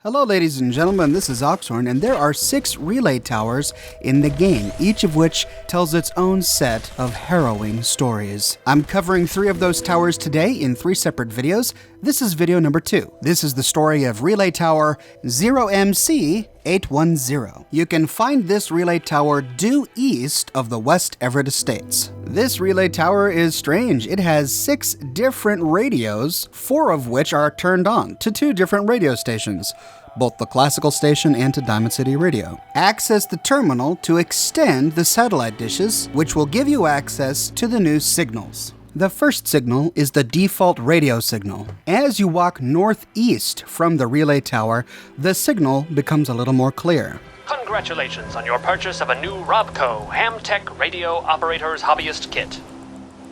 Hello ladies and gentlemen, this is Oxhorn, and there are 6 relay towers in the game, each of which tells its own set of harrowing stories. I'm covering 3 of those towers today in 3 separate videos. This is video number 2. This is the story of Relay Tower 0MC-810. You can find this relay tower due east of the West Everett Estates. This relay tower is strange. It has 6 different radios, 4 of which are turned on to 2 different radio stations, both the classical station and to Diamond City Radio. Access the terminal to extend the satellite dishes, which will give you access to the new signals. The first signal is the default radio signal. As you walk northeast from the relay tower, the signal becomes a little more clear. Congratulations on your purchase of a new Robco Hamtech Radio Operator's Hobbyist Kit.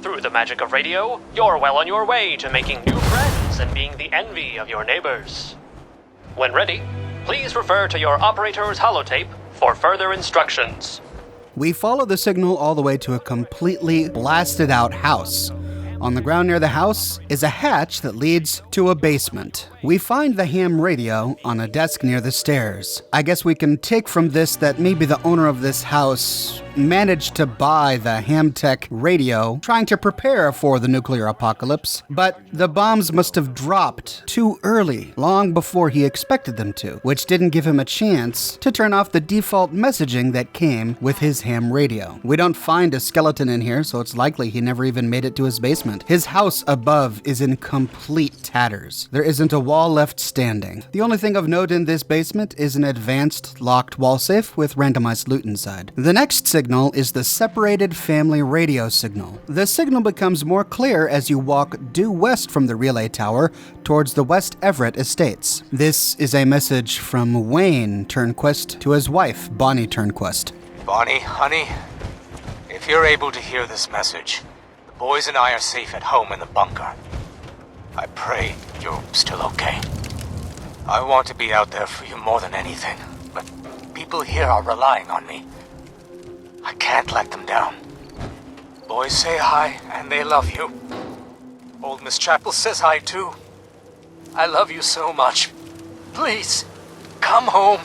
Through the magic of radio, you're well on your way to making new friends and being the envy of your neighbors. When ready, please refer to your operator's holotape for further instructions. We follow the signal all the way to a completely blasted out house. On the ground near the house is a hatch that leads to a basement. We find the ham radio on a desk near the stairs. I guess we can take from this that maybe the owner of this house managed to buy the Hamtech radio, trying to prepare for the nuclear apocalypse, but the bombs must have dropped too early, long before he expected them to, which didn't give him a chance to turn off the default messaging that came with his ham radio. We don't find a skeleton in here, so it's likely he never even made it to his basement. His house above is in complete tatters. There isn't a wall left standing. The only thing of note in this basement is an advanced locked wall safe with randomized loot inside. The next signal is the separated family radio signal. The signal becomes more clear as you walk due west from the relay tower towards the West Everett Estates. This is a message from Wayne Turnquist to his wife, Bonnie Turnquist. Bonnie, honey, if you're able to hear this message, the boys and I are safe at home in the bunker. I pray you're still okay. I want to be out there for you more than anything, but people here are relying on me. I can't let them down. Boys say hi, and they love you. Old Miss Chapel says hi too. I love you so much. Please, come home.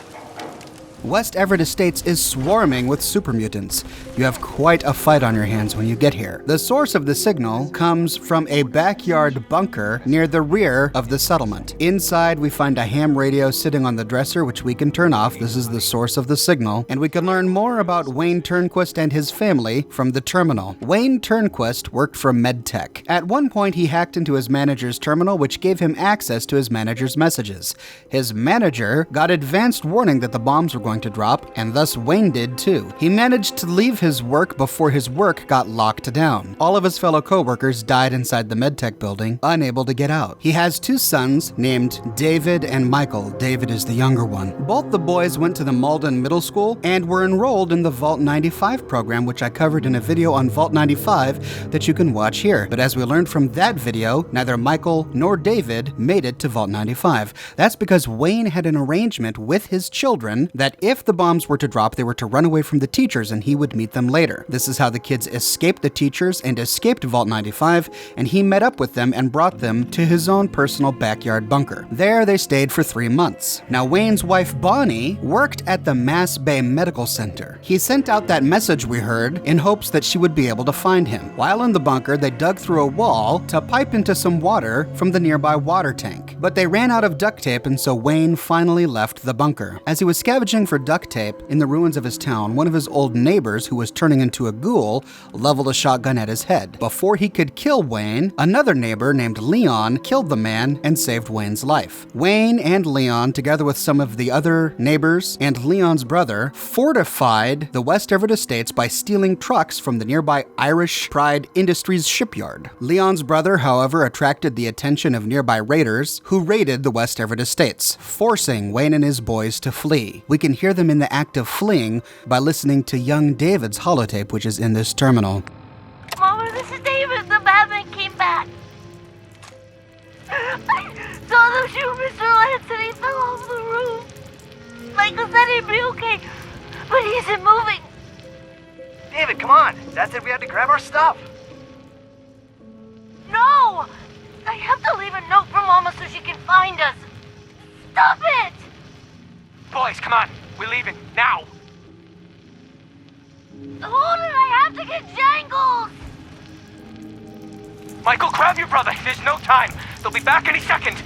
West Everett Estates is swarming with super mutants. You have quite a fight on your hands when you get here. The source of the signal comes from a backyard bunker near the rear of the settlement. Inside, we find a ham radio sitting on the dresser, which we can turn off. This is the source of the signal. And we can learn more about Wayne Turnquist and his family from the terminal. Wayne Turnquist worked for MedTech. At one point, he hacked into his manager's terminal, which gave him access to his manager's messages. His manager got advanced warning that the bombs were going to drop, and thus Wayne did too. He managed to leave his work before his work got locked down. All of his fellow co-workers died inside the MedTech building, unable to get out. He has 2 sons named David and Michael. David is the younger one. Both the boys went to the Malden Middle School and were enrolled in the Vault 95 program, which I covered in a video on Vault 95 that you can watch here. But as we learned from that video, neither Michael nor David made it to Vault 95. That's because Wayne had an arrangement with his children that if the bombs were to drop, they were to run away from the teachers and he would meet them later. This is how the kids escaped the teachers and escaped Vault 95, and he met up with them and brought them to his own personal backyard bunker. There they stayed for 3 months. Now Wayne's wife Bonnie worked at the Mass Bay Medical Center. He sent out that message we heard in hopes that she would be able to find him. While in the bunker, they dug through a wall to pipe into some water from the nearby water tank. But they ran out of duct tape, and so Wayne finally left the bunker. As he was scavenging for duct tape in the ruins of his town, one of his old neighbors, who was turning into a ghoul, leveled a shotgun at his head. Before he could kill Wayne, another neighbor named Leon killed the man and saved Wayne's life. Wayne and Leon, together with some of the other neighbors and Leon's brother, fortified the West Everett Estates by stealing trucks from the nearby Irish Pride Industries shipyard. Leon's brother, however, attracted the attention of nearby raiders who raided the West Everett Estates, forcing Wayne and his boys to flee. We can hear them in the act of fleeing by listening to young David's holotape, which is in this terminal. Mama, this is David. The Batman came back. I saw them shoot Mr. Lance and he fell off the roof. Michael said he'd be okay, but he isn't moving. David, come on. Dad said we had to grab our stuff. No! I have to leave a note for Mama so she can find us. Stop it! boys, come on. We're leaving, now. Hold it, I have to get Jangles! Michael, grab your brother. There's no time. They'll be back any second.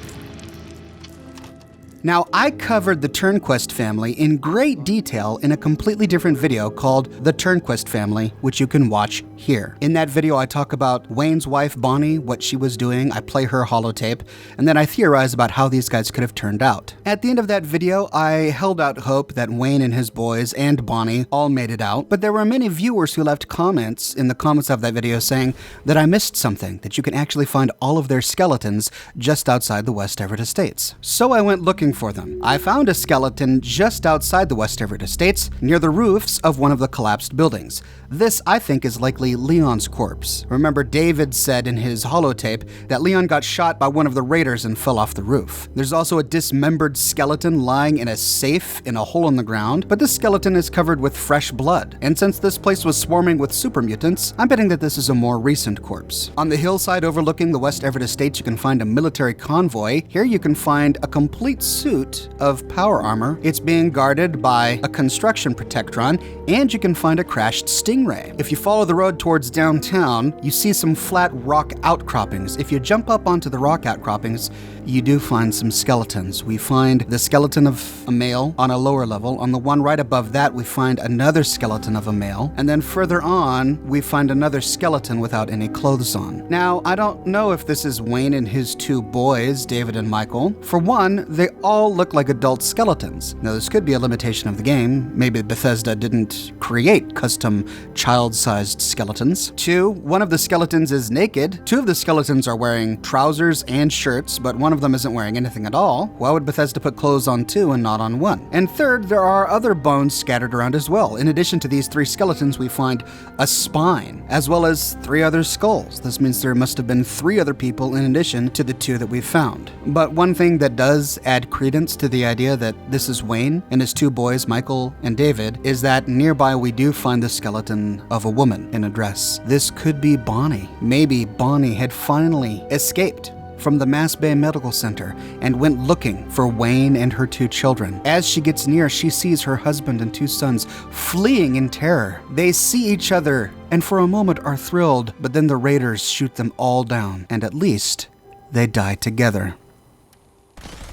Now, I covered the Turnquist family in great detail in a completely different video called The Turnquist Family, which you can watch here. In that video, I talk about Wayne's wife, Bonnie, what she was doing, I play her holotape, and then I theorize about how these guys could have turned out. At the end of that video, I held out hope that Wayne and his boys and Bonnie all made it out, but there were many viewers who left comments in the comments of that video saying that I missed something, that you can actually find all of their skeletons just outside the West Everett Estates. So I went looking for them. I found a skeleton just outside the West Everett Estates, near the roofs of one of the collapsed buildings. This, I think, is likely Leon's corpse. Remember, David said in his holotape that Leon got shot by one of the raiders and fell off the roof. There's also a dismembered skeleton lying in a safe in a hole in the ground, but this skeleton is covered with fresh blood. And since this place was swarming with super mutants, I'm betting that this is a more recent corpse. On the hillside overlooking the West Everett Estates, you can find a military convoy. Here you can find a complete suit of power armor. It's being guarded by a construction protectron, and you can find a crashed Stingray. If you follow the road towards downtown, you see some flat rock outcroppings. If you jump up onto the rock outcroppings, you do find some skeletons. We find the skeleton of a male on a lower level. On the one right above that, we find another skeleton of a male. And then further on, we find another skeleton without any clothes on. Now, I don't know if this is Wayne and his two boys, David and Michael. For one, they all look like adult skeletons. Now, this could be a limitation of the game. Maybe Bethesda didn't create custom child-sized skeletons. Two, one of the skeletons is naked. Two of the skeletons are wearing trousers and shirts, but one of them isn't wearing anything at all. Why would Bethesda put clothes on two and not on one? And third, there are other bones scattered around as well. In addition to these three skeletons, we find a spine, as well as three other skulls. This means there must have been three other people in addition to the two that we've found. But one thing that does add credence to the idea that this is Wayne and his two boys, Michael and David, is that nearby we do find the skeleton of a woman in a dress. This could be Bonnie. Maybe Bonnie had finally escaped from the Mass Bay Medical Center and went looking for Wayne and her two children. As she gets near, she sees her husband and two sons fleeing in terror. They see each other and for a moment are thrilled, but then the raiders shoot them all down, and at least they die together.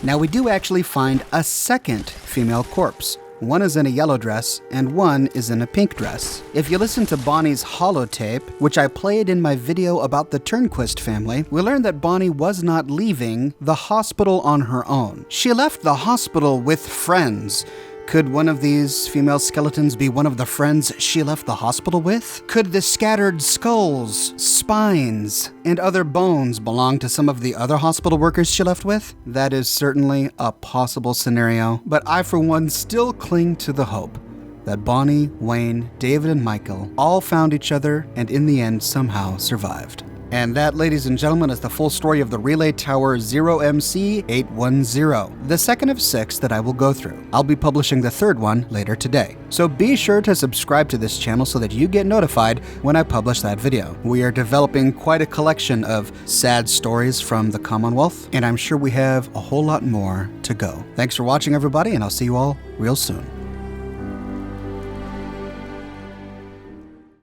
Now we do actually find a second female corpse. One is in a yellow dress, and one is in a pink dress. If you listen to Bonnie's holotape, which I played in my video about the Turnquist family, we learned that Bonnie was not leaving the hospital on her own. She left the hospital with friends. Could one of these female skeletons be one of the friends she left the hospital with? Could the scattered skulls, spines, and other bones belong to some of the other hospital workers she left with? That is certainly a possible scenario, but I for one still cling to the hope that Bonnie, Wayne, David, and Michael all found each other and in the end somehow survived. And that, ladies and gentlemen, is the full story of the Relay Tower 0MC-810, the second of 6 that I will go through. I'll be publishing the third one later today. So be sure to subscribe to this channel so that you get notified when I publish that video. We are developing quite a collection of sad stories from the Commonwealth, and I'm sure we have a whole lot more to go. Thanks for watching, everybody, and I'll see you all real soon.